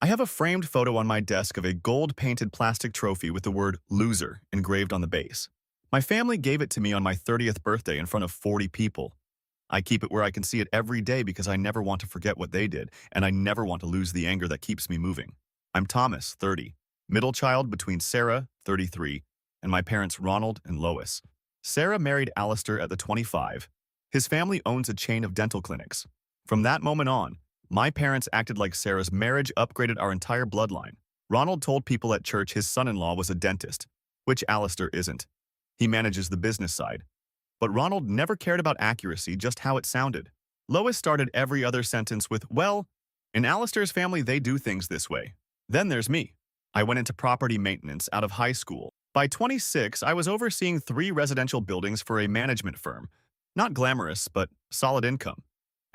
I have a framed photo on my desk of a gold-painted plastic trophy with the word loser engraved on the base. My family gave it to me on my 30th birthday in front of 40 people. I keep it where I can see it every day because I never want to forget what they did, and I never want to lose the anger that keeps me moving. I'm Thomas, 30, middle child between Sarah, 33, and my parents Ronald and Lois. Sarah married Alistair at the 25. His family owns a chain of dental clinics. From that moment on, my parents acted like Sarah's marriage upgraded our entire bloodline. Ronald told people at church his son-in-law was a dentist, which Alistair isn't. He manages the business side. But Ronald never cared about accuracy, just how it sounded. Lois started every other sentence with, well, in Alistair's family they do things this way. Then there's me. I went into property maintenance out of high school. By 26, I was overseeing 3 residential buildings for a management firm. Not glamorous, but solid income.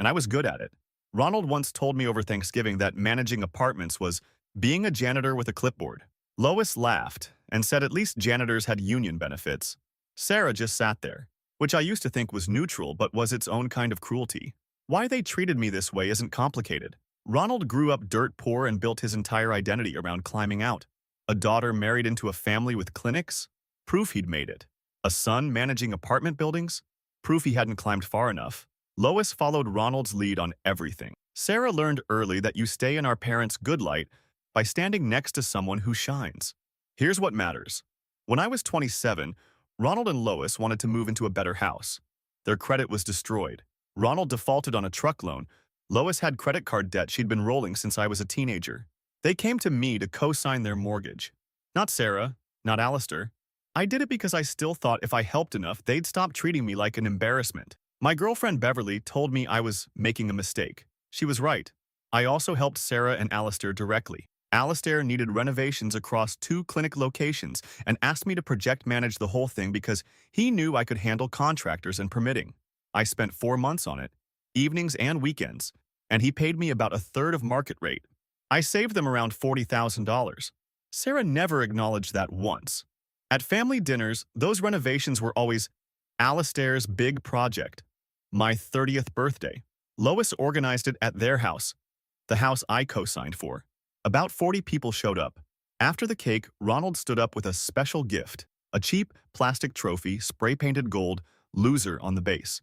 And I was good at it. Ronald once told me over Thanksgiving that managing apartments was being a janitor with a clipboard. Lois laughed and said at least janitors had union benefits. Sarah just sat there, which I used to think was neutral but was its own kind of cruelty. Why they treated me this way isn't complicated. Ronald grew up dirt poor and built his entire identity around climbing out. A daughter married into a family with clinics? Proof he'd made it. A son managing apartment buildings? Proof he hadn't climbed far enough. Lois followed Ronald's lead on everything. Sarah learned early that you stay in our parents' good light by standing next to someone who shines. Here's what matters. When I was 27, Ronald and Lois wanted to move into a better house. Their credit was destroyed. Ronald defaulted on a truck loan. Lois had credit card debt she'd been rolling since I was a teenager. They came to me to co-sign their mortgage. Not Sarah, not Alistair. I did it because I still thought if I helped enough, they'd stop treating me like an embarrassment. My girlfriend Beverly told me I was making a mistake. She was right. I also helped Sarah and Alistair directly. Alistair needed renovations across 2 clinic locations and asked me to project manage the whole thing because he knew I could handle contractors and permitting. I spent 4 months on it, evenings and weekends, and he paid me about a third of market rate. I saved them around $40,000. Sarah never acknowledged that once. At family dinners, those renovations were always Alistair's big project. My 30th birthday. Lois organized it at their house, the house I co-signed for. About 40 people showed up. After the cake, Ronald stood up with a special gift, a cheap plastic trophy, spray-painted gold, loser on the base.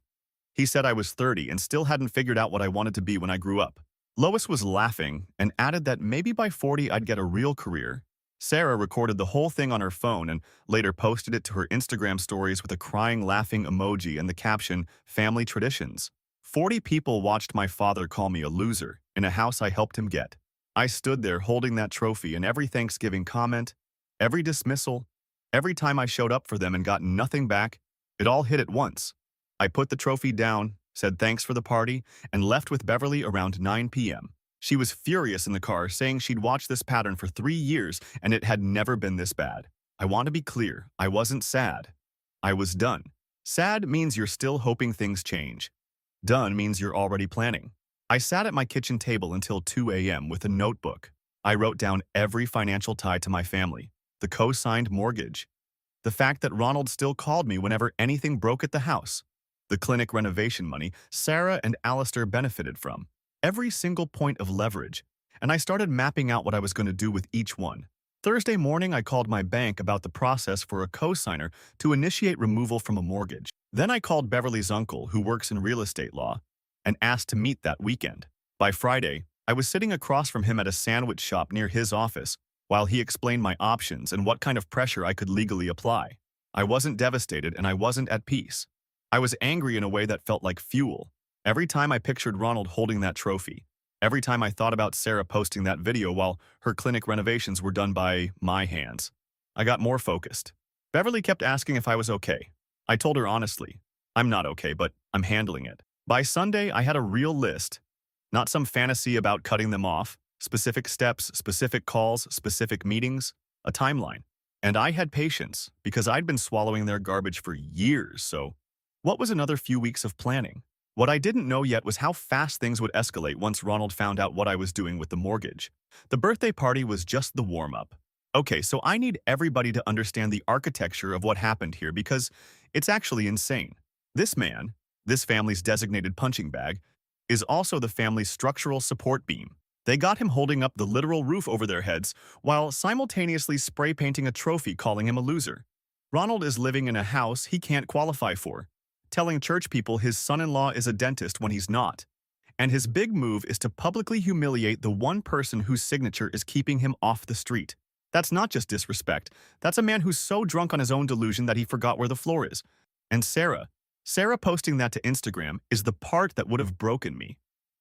He said I was 30 and still hadn't figured out what I wanted to be when I grew up. Lois was laughing and added that maybe by 40 I'd get a real career. Sarah recorded the whole thing on her phone and later posted it to her Instagram stories with a crying laughing emoji and the caption, "Family Traditions." 40 people watched my father call me a loser in a house I helped him get. I stood there holding that trophy, and every Thanksgiving comment, every dismissal, every time I showed up for them and got nothing back, it all hit at once. I put the trophy down, said thanks for the party, and left with Beverly around 9 p.m. She was furious in the car, saying she'd watched this pattern for 3 years and it had never been this bad. I want to be clear, I wasn't sad. I was done. Sad means you're still hoping things change. Done means you're already planning. I sat at my kitchen table until 2 a.m. with a notebook. I wrote down every financial tie to my family, the co-signed mortgage, the fact that Ronald still called me whenever anything broke at the house, the clinic renovation money Sarah and Alistair benefited from, every single point of leverage, and I started mapping out what I was going to do with each one. Thursday morning, I called my bank about the process for a co-signer to initiate removal from a mortgage. Then I called Beverly's uncle, who works in real estate law, and asked to meet that weekend. By Friday, I was sitting across from him at a sandwich shop near his office while he explained my options and what kind of pressure I could legally apply. I wasn't devastated and I wasn't at peace. I was angry in a way that felt like fuel. Every time I pictured Ronald holding that trophy, every time I thought about Sarah posting that video while her clinic renovations were done by my hands, I got more focused. Beverly kept asking if I was okay. I told her honestly, I'm not okay, but I'm handling it. By Sunday, I had a real list, not some fantasy about cutting them off, specific steps, specific calls, specific meetings, a timeline. And I had patience because I'd been swallowing their garbage for years, so what was another few weeks of planning? What I didn't know yet was how fast things would escalate once Ronald found out what I was doing with the mortgage. The birthday party was just the warm-up. Okay, so I need everybody to understand the architecture of what happened here because it's actually insane. This man, this family's designated punching bag, is also the family's structural support beam. They got him holding up the literal roof over their heads while simultaneously spray painting a trophy calling him a loser. Ronald is living in a house he can't qualify for, telling church people his son-in-law is a dentist when he's not. And his big move is to publicly humiliate the one person whose signature is keeping him off the street. That's not just disrespect. That's a man who's so drunk on his own delusion that he forgot where the floor is. And Sarah posting that to Instagram is the part that would have broken me.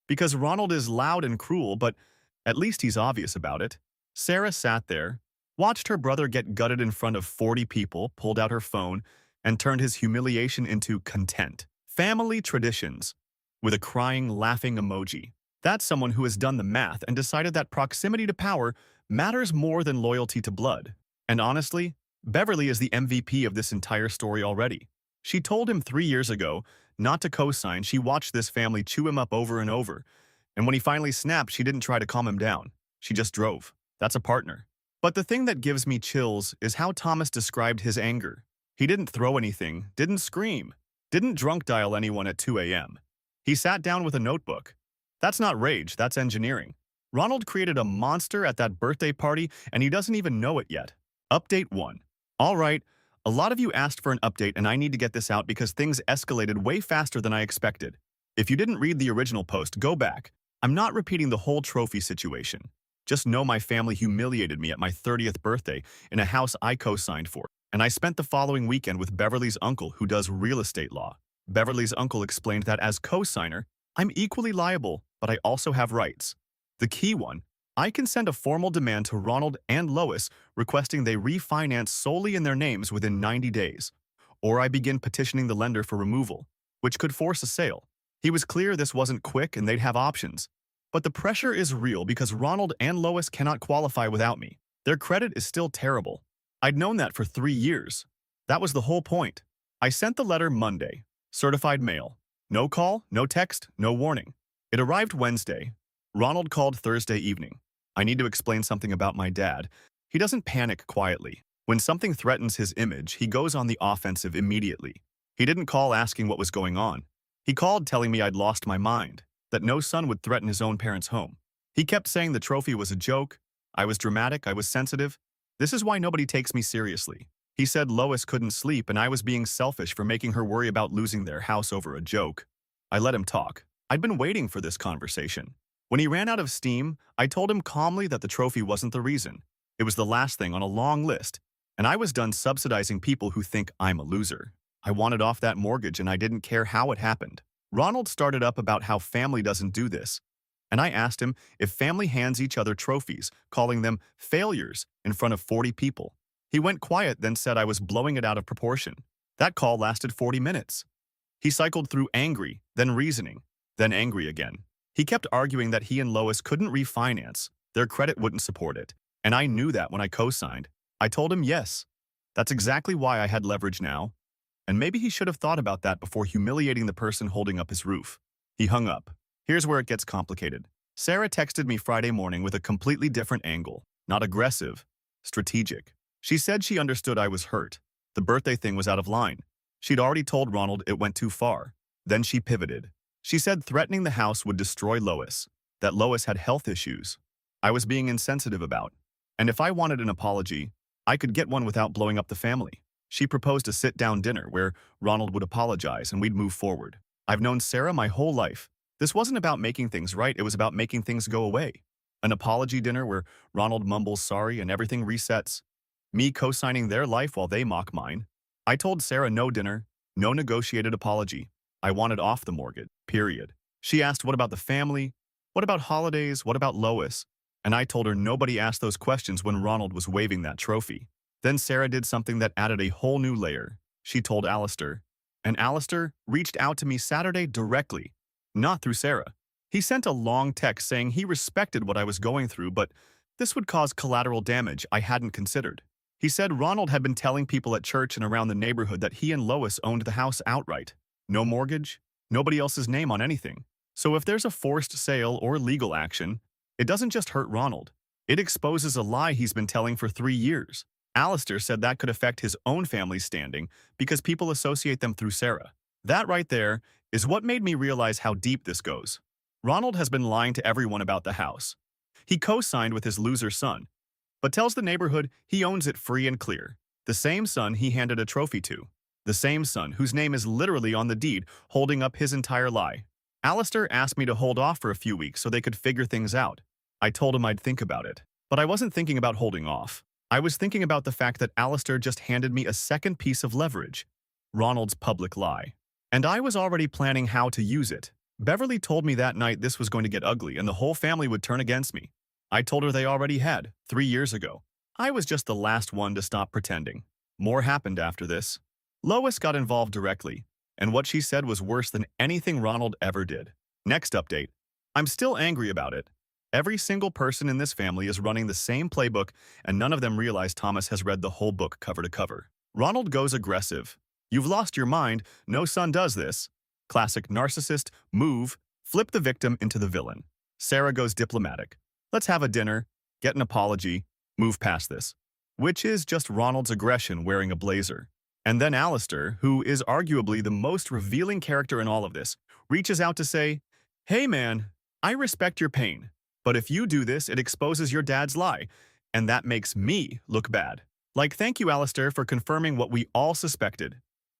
Because Ronald is loud and cruel, but at least he's obvious about it. Sarah sat there, watched her brother get gutted in front of 40 people, pulled out her phone, and turned his humiliation into content. Family traditions, with a crying, laughing emoji. That's someone who has done the math and decided that proximity to power matters more than loyalty to blood. And honestly, Beverly is the MVP of this entire story already. She told him 3 years ago not to co-sign. She watched this family chew him up over and over. And when he finally snapped, she didn't try to calm him down. She just drove. That's a partner. But the thing that gives me chills is how Thomas described his anger. He didn't throw anything, didn't scream, didn't drunk dial anyone at 2 a.m. He sat down with a notebook. That's not rage, that's engineering. Ronald created a monster at that birthday party, and he doesn't even know it yet. Update 1. All right, a lot of you asked for an update, and I need to get this out because things escalated way faster than I expected. If you didn't read the original post, go back. I'm not repeating the whole trophy situation. Just know my family humiliated me at my 30th birthday in a house I co-signed for, and I spent the following weekend with Beverly's uncle who does real estate law. Beverly's uncle explained that as co-signer, I'm equally liable, but I also have rights. The key one, I can send a formal demand to Ronald and Lois requesting they refinance solely in their names within 90 days, or I begin petitioning the lender for removal, which could force a sale. He was clear this wasn't quick and they'd have options. But the pressure is real because Ronald and Lois cannot qualify without me. Their credit is still terrible. I'd known that for 3 years. That was the whole point. I sent the letter Monday. Certified mail. No call, no text, no warning. It arrived Wednesday. Ronald called Thursday evening. I need to explain something about my dad. He doesn't panic quietly. When something threatens his image, he goes on the offensive immediately. He didn't call asking what was going on. He called telling me I'd lost my mind, that no son would threaten his own parents' home. He kept saying the trophy was a joke. I was dramatic, I was sensitive. This is why nobody takes me seriously. He said Lois couldn't sleep and I was being selfish for making her worry about losing their house over a joke. I let him talk. I'd been waiting for this conversation. When he ran out of steam, I told him calmly that the trophy wasn't the reason. It was the last thing on a long list, and I was done subsidizing people who think I'm a loser. I wanted off that mortgage and I didn't care how it happened. Ronald started up about how family doesn't do this, and I asked him if family hands each other trophies, calling them failures in front of 40 people. He went quiet, then said I was blowing it out of proportion. That call lasted 40 minutes. He cycled through angry, then reasoning, then angry again. He kept arguing that he and Lois couldn't refinance, their credit wouldn't support it, and I knew that when I co-signed. I told him yes. That's exactly why I had leverage now, and maybe he should have thought about that before humiliating the person holding up his roof. He hung up. Here's where it gets complicated. Sarah texted me Friday morning with a completely different angle, not aggressive, strategic. She said she understood I was hurt. The birthday thing was out of line. She'd already told Ronald it went too far. Then she pivoted. She said threatening the house would destroy Lois, that Lois had health issues I was being insensitive about, and if I wanted an apology, I could get one without blowing up the family. She proposed a sit-down dinner where Ronald would apologize and we'd move forward. I've known Sarah my whole life. This wasn't about making things right, it was about making things go away. An apology dinner where Ronald mumbles sorry and everything resets. Me co-signing their life while they mock mine. I told Sarah no dinner, no negotiated apology. I wanted off the mortgage, period. She asked what about the family? What about holidays? What about Lois? And I told her nobody asked those questions when Ronald was waving that trophy. Then Sarah did something that added a whole new layer. She told Alistair. And Alistair reached out to me Saturday directly, not through Sarah. He sent a long text saying he respected what I was going through, but this would cause collateral damage I hadn't considered. He said Ronald had been telling people at church and around the neighborhood that he and Lois owned the house outright. No mortgage, nobody else's name on anything. So if there's a forced sale or legal action, it doesn't just hurt Ronald. It exposes a lie he's been telling for 3 years. Alistair said that could affect his own family's standing because people associate them through Sarah. That right there is what made me realize how deep this goes. Ronald has been lying to everyone about the house. He co-signed with his loser son, but tells the neighborhood he owns it free and clear. The same son he handed a trophy to. The same son whose name is literally on the deed, holding up his entire lie. Alistair asked me to hold off for a few weeks so they could figure things out. I told him I'd think about it. But I wasn't thinking about holding off. I was thinking about the fact that Alistair just handed me a second piece of leverage. Ronald's public lie. And I was already planning how to use it. Beverly told me that night this was going to get ugly and the whole family would turn against me. I told her they already had, 3 years ago. I was just the last one to stop pretending. More happened after this. Lois got involved directly, and what she said was worse than anything Ronald ever did. Next update. I'm still angry about it. Every single person in this family is running the same playbook, and none of them realize Thomas has read the whole book cover to cover. Ronald goes aggressive. You've lost your mind, no son does this. Classic narcissist, move, flip the victim into the villain. Sarah goes diplomatic. Let's have a dinner, get an apology, move past this. Which is just Ronald's aggression wearing a blazer. And then Alistair, who is arguably the most revealing character in all of this, reaches out to say, hey man, I respect your pain, but if you do this, it exposes your dad's lie, and that makes me look bad. Like, thank you, Alistair, for confirming what we all suspected.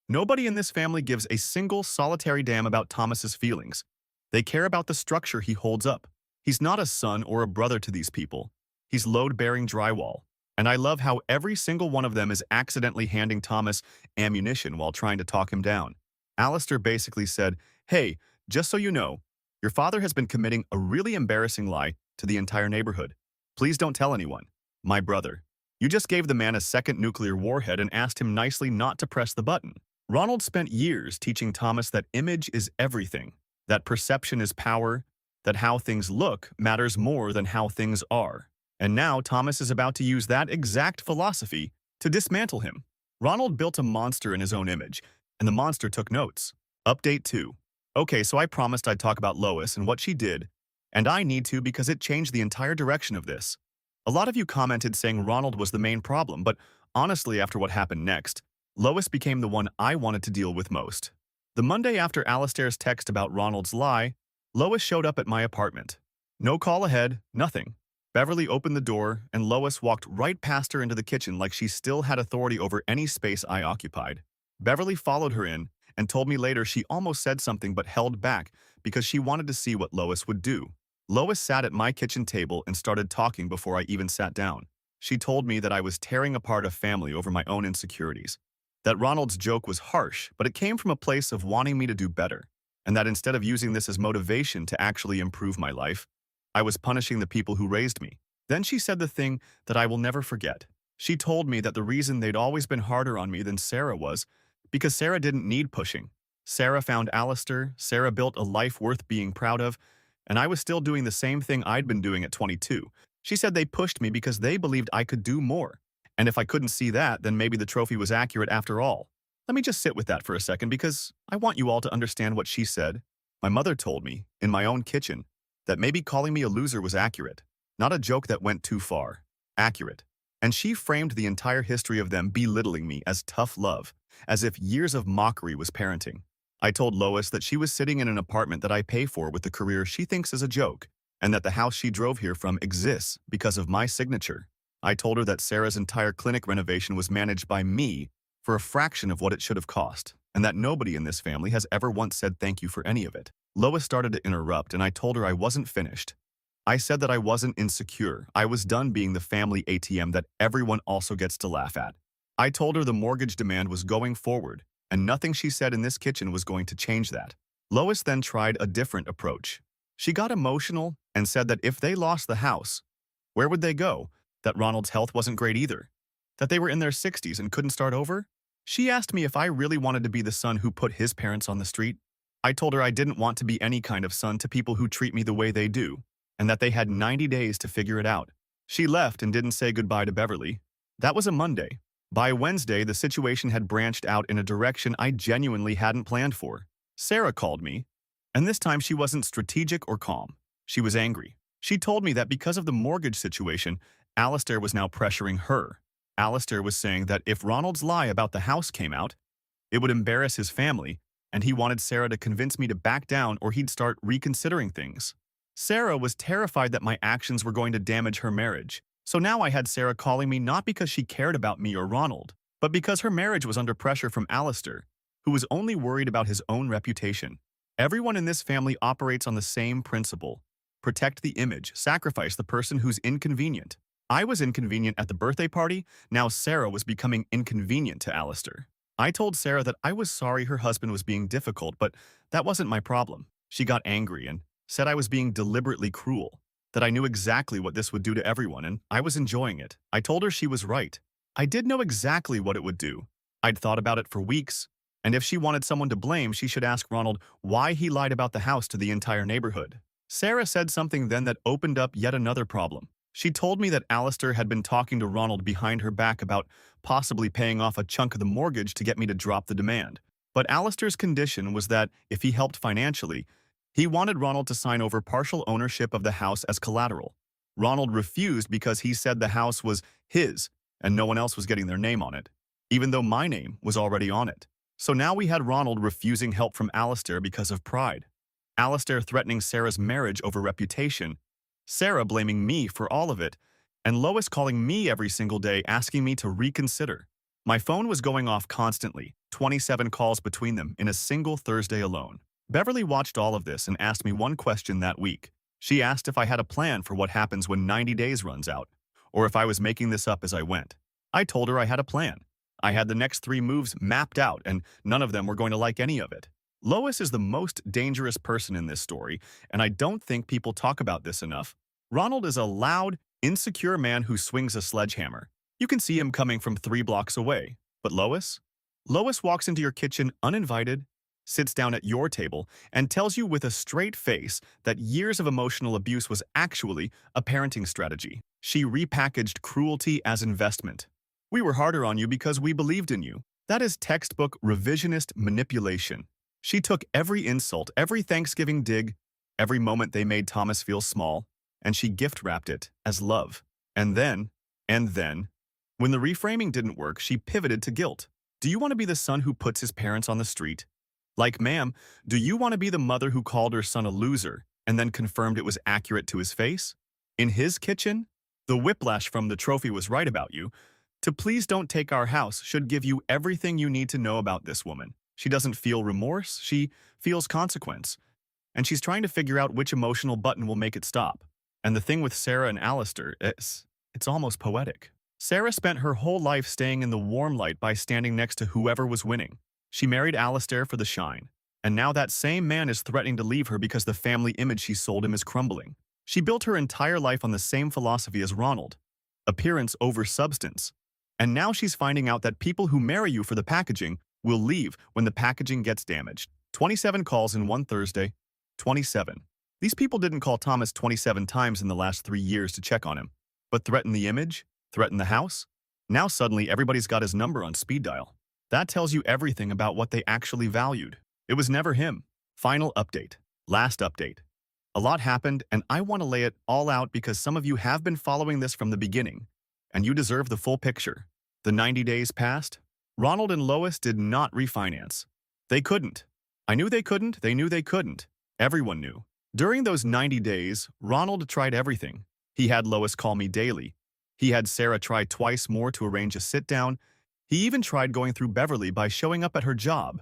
Nobody in this family gives a single solitary damn about Thomas's feelings. They care about the structure he holds up. He's not a son or a brother to these people. He's load-bearing drywall. And I love how every single one of them is accidentally handing Thomas ammunition while trying to talk him down. Alistair basically said, hey, just so you know, your father has been committing a really embarrassing lie to the entire neighborhood. Please don't tell anyone. My brother. You just gave the man a second nuclear warhead and asked him nicely not to press the button. Ronald spent years teaching Thomas that image is everything, that perception is power, that how things look matters more than how things are. And now Thomas is about to use that exact philosophy to dismantle him. Ronald built a monster in his own image, and the monster took notes. Update 2. Okay, so I promised I'd talk about Lois and what she did, and I need to because it changed the entire direction of this. A lot of you commented saying Ronald was the main problem, but honestly, after what happened next, Lois became the one I wanted to deal with most. The Monday after Alistair's text about Ronald's lie, Lois showed up at my apartment. No call ahead, nothing. Beverly opened the door, and Lois walked right past her into the kitchen like she still had authority over any space I occupied. Beverly followed her in and told me later she almost said something but held back because she wanted to see what Lois would do. Lois sat at my kitchen table and started talking before I even sat down. She told me that I was tearing apart a family over my own insecurities, that Ronald's joke was harsh, but it came from a place of wanting me to do better, and that instead of using this as motivation to actually improve my life, I was punishing the people who raised me. Then she said the thing that I will never forget. She told me that the reason they'd always been harder on me than Sarah was because Sarah didn't need pushing. Sarah found Alistair, Sarah built a life worth being proud of, and I was still doing the same thing I'd been doing at 22. She said they pushed me because they believed I could do more. And if I couldn't see that, then maybe the trophy was accurate after all. Let me just sit with that for a second because I want you all to understand what she said. My mother told me, in my own kitchen, that maybe calling me a loser was accurate. Not a joke that went too far. Accurate. And she framed the entire history of them belittling me as tough love, as if years of mockery was parenting. I told Lois that she was sitting in an apartment that I pay for with the career she thinks is a joke, and that the house she drove here from exists because of my signature. I told her that Sarah's entire clinic renovation was managed by me for a fraction of what it should have cost, and that nobody in this family has ever once said thank you for any of it. Lois started to interrupt, and I told her I wasn't finished. I said that I wasn't insecure. I was done being the family ATM that everyone also gets to laugh at. I told her the mortgage demand was going forward, and nothing she said in this kitchen was going to change that. Lois then tried a different approach. She got emotional and said that if they lost the house, where would they go? That Ronald's health wasn't great either. That they were in their 60s and couldn't start over? She asked me if I really wanted to be the son who put his parents on the street. I told her I didn't want to be any kind of son to people who treat me the way they do, and that they had 90 days to figure it out. She left and didn't say goodbye to Beverly. That was a Monday. By Wednesday, the situation had branched out in a direction I genuinely hadn't planned for. Sarah called me, and this time she wasn't strategic or calm. She was angry. She told me that because of the mortgage situation, Alistair was now pressuring her. Alistair was saying that if Ronald's lie about the house came out, it would embarrass his family, and he wanted Sarah to convince me to back down or he'd start reconsidering things. Sarah was terrified that my actions were going to damage her marriage. So now I had Sarah calling me not because she cared about me or Ronald, but because her marriage was under pressure from Alistair, who was only worried about his own reputation. Everyone in this family operates on the same principle. Protect the image, sacrifice the person who's inconvenient. I was inconvenient at the birthday party, now Sarah was becoming inconvenient to Alistair. I told Sarah that I was sorry her husband was being difficult, but that wasn't my problem. She got angry and said I was being deliberately cruel, that I knew exactly what this would do to everyone and I was enjoying it. I told her she was right. I did know exactly what it would do. I'd thought about it for weeks, and if she wanted someone to blame, she should ask Ronald why he lied about the house to the entire neighborhood. Sarah said something then that opened up yet another problem. She told me that Alistair had been talking to Ronald behind her back about possibly paying off a chunk of the mortgage to get me to drop the demand. But Alistair's condition was that if he helped financially, he wanted Ronald to sign over partial ownership of the house as collateral. Ronald refused because he said the house was his and no one else was getting their name on it, even though my name was already on it. So now we had Ronald refusing help from Alistair because of pride. Alistair threatening Sarah's marriage over reputation, Sarah blaming me for all of it, and Lois calling me every single day asking me to reconsider. My phone was going off constantly, 27 calls between them in a single Thursday alone. Beverly watched all of this and asked me one question that week. She asked if I had a plan for what happens when 90 days runs out, or if I was making this up as I went. I told her I had a plan. I had the next 3 moves mapped out, and none of them were going to like any of it. Lois is the most dangerous person in this story, and I don't think people talk about this enough. Ronald is a loud, insecure man who swings a sledgehammer. You can see him coming from 3 blocks away. But Lois? Lois walks into your kitchen uninvited, sits down at your table, and tells you with a straight face that years of emotional abuse was actually a parenting strategy. She repackaged cruelty as investment. We were harder on you because we believed in you. That is textbook revisionist manipulation. She took every insult, every Thanksgiving dig, every moment they made Thomas feel small, and she gift-wrapped it as love. And then, when the reframing didn't work, she pivoted to guilt. Do you want to be the son who puts his parents on the street? Like, ma'am, do you want to be the mother who called her son a loser and then confirmed it was accurate to his face? In his kitchen? The whiplash from the trophy was right about you. To please don't take our house should give you everything you need to know about this woman. She doesn't feel remorse, she feels consequence. And she's trying to figure out which emotional button will make it stop. And the thing with Sarah and Alistair, it's almost poetic. Sarah spent her whole life staying in the warm light by standing next to whoever was winning. She married Alistair for the shine. And now that same man is threatening to leave her because the family image she sold him is crumbling. She built her entire life on the same philosophy as Ronald. Appearance over substance. And now she's finding out that people who marry you for the packaging will leave when the packaging gets damaged. 27 calls in one Thursday. 27. These people didn't call Thomas 27 times in the last 3 years to check on him, but threaten the image, threaten the house. Now suddenly everybody's got his number on speed dial. That tells you everything about what they actually valued. It was never him. Final update. Last update. A lot happened, and I want to lay it all out because some of you have been following this from the beginning, and you deserve the full picture. The 90 days passed. Ronald and Lois did not refinance. They couldn't. I knew they couldn't. They knew they couldn't. Everyone knew. During those 90 days, Ronald tried everything. He had Lois call me daily. He had Sarah try twice more to arrange a sit-down. He even tried going through Beverly by showing up at her job,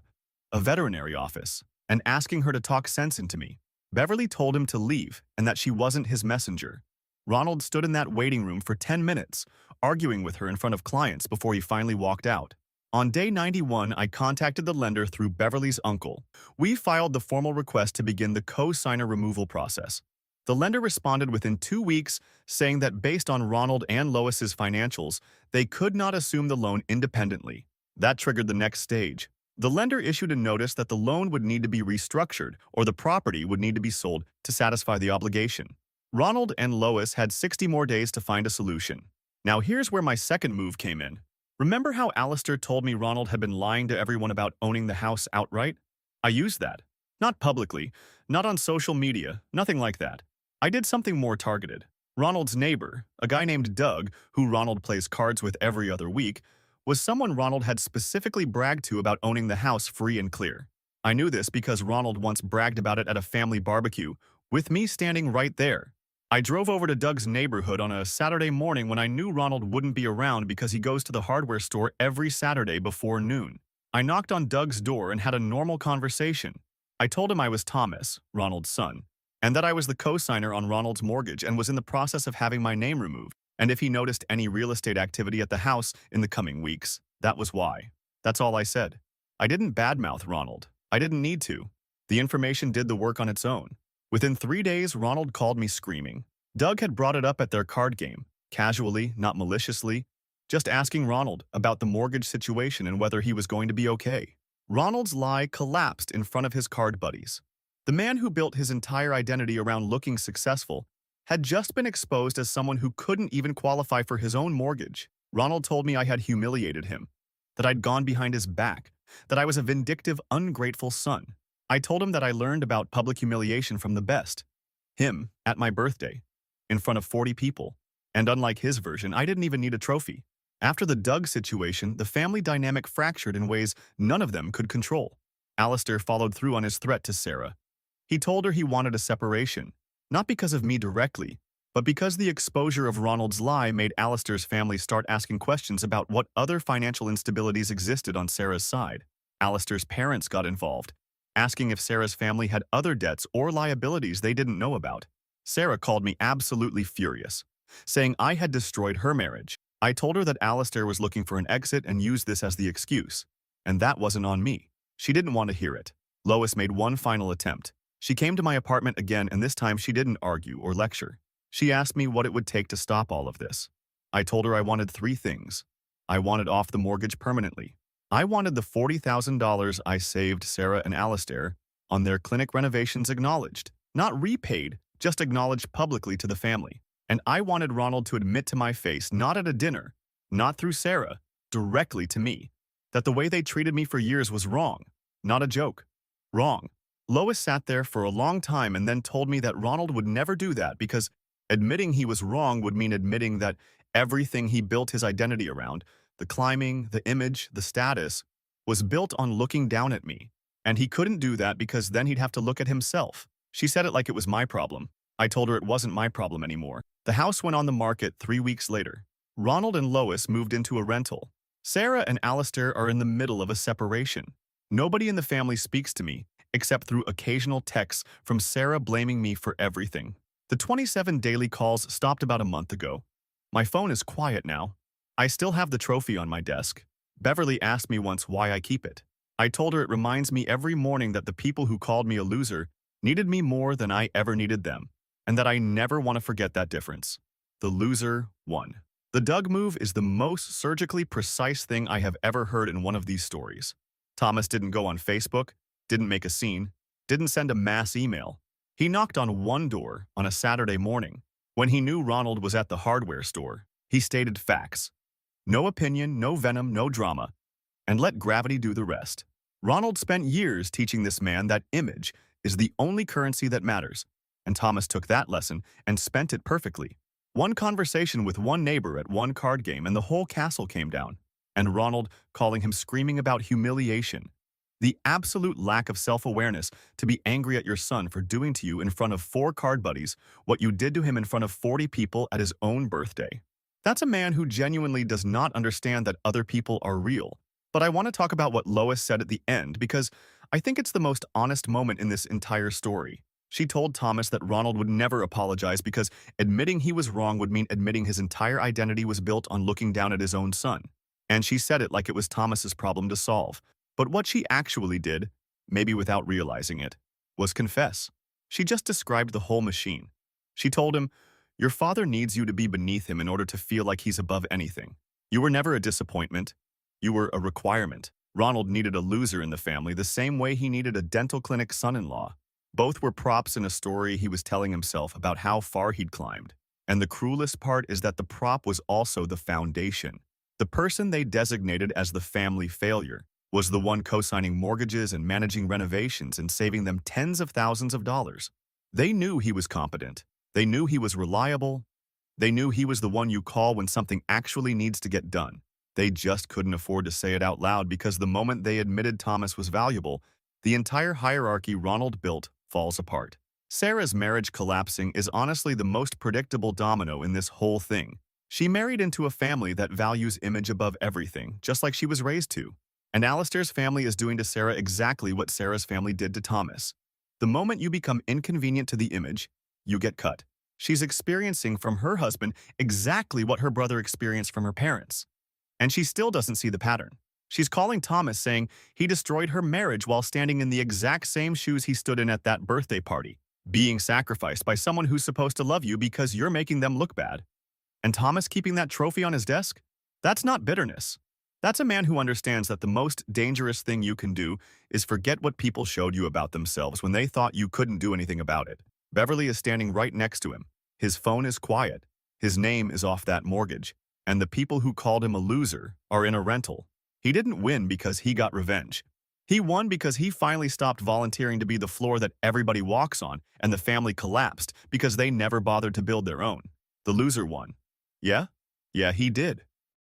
a veterinary office, and asking her to talk sense into me. Beverly told him to leave and that she wasn't his messenger. Ronald stood in that waiting room for 10 minutes, arguing with her in front of clients before he finally walked out. On day 91, I contacted the lender through Beverly's uncle. We filed the formal request to begin the co-signer removal process. The lender responded within 2 weeks, saying that based on Ronald and Lois's financials, they could not assume the loan independently. That triggered the next stage. The lender issued a notice that the loan would need to be restructured or the property would need to be sold to satisfy the obligation. Ronald and Lois had 60 more days to find a solution. Now here's where my second move came in. Remember how Alistair told me Ronald had been lying to everyone about owning the house outright? I used that. Not publicly, not on social media, nothing like that. I did something more targeted. Ronald's neighbor, a guy named Doug, who Ronald plays cards with every other week, was someone Ronald had specifically bragged to about owning the house free and clear. I knew this because Ronald once bragged about it at a family barbecue with me standing right there. I drove over to Doug's neighborhood on a Saturday morning when I knew Ronald wouldn't be around because he goes to the hardware store every Saturday before noon. I knocked on Doug's door and had a normal conversation. I told him I was Thomas, Ronald's son, and that I was the co-signer on Ronald's mortgage and was in the process of having my name removed, and if he noticed any real estate activity at the house in the coming weeks, that was why. That's all I said. I didn't badmouth Ronald. I didn't need to. The information did the work on its own. Within 3 days, Ronald called me screaming. Doug had brought it up at their card game, casually, not maliciously, just asking Ronald about the mortgage situation and whether he was going to be okay. Ronald's lie collapsed in front of his card buddies. The man who built his entire identity around looking successful had just been exposed as someone who couldn't even qualify for his own mortgage. Ronald told me I had humiliated him, that I'd gone behind his back, that I was a vindictive, ungrateful son. I told him that I learned about public humiliation from the best. Him, at my birthday, in front of 40 people. And unlike his version, I didn't even need a trophy. After the Doug situation, the family dynamic fractured in ways none of them could control. Alistair followed through on his threat to Sarah. He told her he wanted a separation, not because of me directly, but because the exposure of Ronald's lie made Alistair's family start asking questions about what other financial instabilities existed on Sarah's side. Alistair's parents got involved, asking if Sarah's family had other debts or liabilities they didn't know about. Sarah called me absolutely furious, saying I had destroyed her marriage. I told her that Alistair was looking for an exit and used this as the excuse, and that wasn't on me. She didn't want to hear it. Lois made one final attempt. She came to my apartment again, and this time she didn't argue or lecture. She asked me what it would take to stop all of this. I told her I wanted 3 things. I wanted off the mortgage permanently. I wanted the $40,000 I saved Sarah and Alistair on their clinic renovations acknowledged, not repaid, just acknowledged publicly to the family. And I wanted Ronald to admit to my face, not at a dinner, not through Sarah, directly to me, that the way they treated me for years was wrong, not a joke. Wrong. Lois sat there for a long time and then told me that Ronald would never do that because admitting he was wrong would mean admitting that everything he built his identity around, the climbing, the image, the status, was built on looking down at me. And he couldn't do that because then he'd have to look at himself. She said it like it was my problem. I told her it wasn't my problem anymore. The house went on the market 3 weeks later. Ronald and Lois moved into a rental. Sarah and Alistair are in the middle of a separation. Nobody in the family speaks to me, except through occasional texts from Sarah blaming me for everything. The 27 daily calls stopped about a month ago. My phone is quiet now. I still have the trophy on my desk. Beverly asked me once why I keep it. I told her it reminds me every morning that the people who called me a loser needed me more than I ever needed them, and that I never want to forget that difference. The loser won. The Doug move is the most surgically precise thing I have ever heard in one of these stories. Thomas didn't go on Facebook, didn't make a scene, didn't send a mass email. He knocked on one door on a Saturday morning. When he knew Ronald was at the hardware store, he stated facts. No opinion, no venom, no drama, and let gravity do the rest. Ronald spent years teaching this man that image is the only currency that matters, and Thomas took that lesson and spent it perfectly. One conversation with one neighbor at one card game and the whole castle came down, and Ronald calling him screaming about humiliation. The absolute lack of self-awareness to be angry at your son for doing to you in front of 4 card buddies what you did to him in front of 40 people at his own birthday. That's a man who genuinely does not understand that other people are real. But I want to talk about what Lois said at the end because I think it's the most honest moment in this entire story. She told Thomas that Ronald would never apologize because admitting he was wrong would mean admitting his entire identity was built on looking down at his own son. And she said it like it was Thomas's problem to solve. But what she actually did, maybe without realizing it, was confess. She just described the whole machine. She told him, "Your father needs you to be beneath him in order to feel like he's above anything. You were never a disappointment. You were a requirement." Ronald needed a loser in the family the same way he needed a dental clinic son-in-law. Both were props in a story he was telling himself about how far he'd climbed. And the cruelest part is that the prop was also the foundation. The person they designated as the family failure was the one co-signing mortgages and managing renovations and saving them tens of thousands of dollars. They knew he was competent. They knew he was reliable. They knew he was the one you call when something actually needs to get done. They just couldn't afford to say it out loud because the moment they admitted Thomas was valuable, the entire hierarchy Ronald built falls apart. Sarah's marriage collapsing is honestly the most predictable domino in this whole thing. She married into a family that values image above everything, just like she was raised to. And Alistair's family is doing to Sarah exactly what Sarah's family did to Thomas. The moment you become inconvenient to the image, you get cut. She's experiencing from her husband exactly what her brother experienced from her parents. And she still doesn't see the pattern. She's calling Thomas saying he destroyed her marriage while standing in the exact same shoes he stood in at that birthday party, being sacrificed by someone who's supposed to love you because you're making them look bad. And Thomas keeping that trophy on his desk? That's not bitterness. That's a man who understands that the most dangerous thing you can do is forget what people showed you about themselves when they thought you couldn't do anything about it. Beverly is standing right next to him. His phone is quiet. His name is off that mortgage. And the people who called him a loser are in a rental. He didn't win because he got revenge. He won because he finally stopped volunteering to be the floor that everybody walks on, and the family collapsed because they never bothered to build their own. The loser won. Yeah? Yeah, he did.